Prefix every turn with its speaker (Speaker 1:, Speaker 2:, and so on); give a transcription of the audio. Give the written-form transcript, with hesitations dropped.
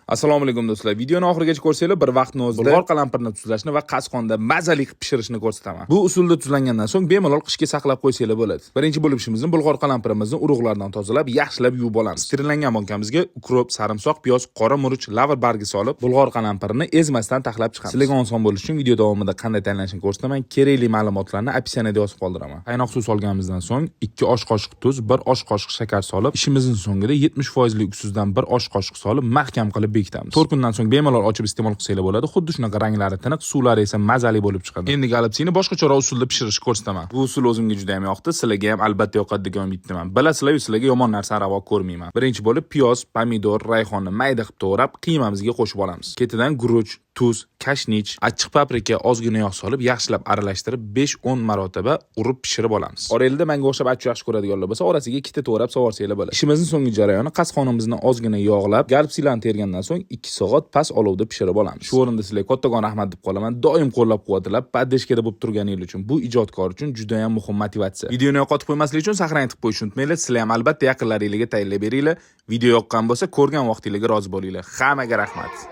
Speaker 1: Assalomu alaykum do'stlar. Videoni oxirigacha ko'rsanglar, bir vaqtni o'zida bulg'or qalampirni tuzlashni va qasqonda mazali qilib pishirishni ko'rsataman. Bu usulda tuzlangandan so'ng bemalol qishga saqlab qo'ysanglar bo'ladi. Birinchi bo'lib ishimizni bulg'or qalampirimizni urug'lardan tozalab, yaxshilab yuvib olamiz. Sterillangan bankamizga ukrop, sarimsoq, piyoz, qora murch, lavr bargi solib, bulg'or qalampirini ezmasdan taxlab chiqamiz. Sizlarga oson bo'lishi uchun video davomida qanday tayyorlanishini ko'rsataman. Kerakli ma'lumotlarni opsiyaniyada yozib qoldiraman. Qaynoq suv solganimizdan so'ng 2 osh qoshiq tuz, 1 osh qoshiq shakar solib, ishimizning so'ngida 70% lik ustidan 1 osh qoshiq solib, mahkam qilib bekitamiz. 4 kundan so'ng bemalol ochib iste'mol qilsanglar bo'ladi. Xuddi shunaqa ranglari tiniq, suvlari esa mazali bo'lib chiqadi. Endi galipsini boshqacha usulda pishirishni ko'rsataman. Bu usul o'zimga juda ham yoqdi, sizlarga ham albatta yoqadi degan umiddaman. Bilasizlar-ku, sizlarga yomon narsa ravo ko'rmayman. Birinchi bo'lib piyoz, pomidor, rayhonni mayda qilib to'g'rab, qiymamizga qo'shib olamiz. Ketidan guruch, tuz, kashnich, achchiq paprika, ozgina yog' solib, yaxshilab aralashtirib 5-10 marotaba urib pishirib olamiz. Orelda menga o'xshab achchiq yaxshi ko'radiganlar bo'lsa, orasiga ikkita to'g'rab sovorsanglar bo'ladi. Ishimizning so'nggi jarayoni qasqonimizni ozgina yog'lab, galipsilarni tergandan so'ng 2 soat past olovda pishirib olamiz. Shu o'rinda sizlarga kattakon rahmat deb qolaman. Doim qo'llab-quvvatlab, poddeshkada bo'lib turganingiz uchun bu ijodkor uchun juda ham muhim motivatsiya. Videoni yo'qotib qo'ymaslik uchun saqlanib qo'yishni unutmanglar. Sizlar ham albatta yaqinlaringizga tayyorlab beringlar. Video yoqqan bo'lsa, ko'rgan vaqtingizga rozi bo'linglar. Hammaga rahmat.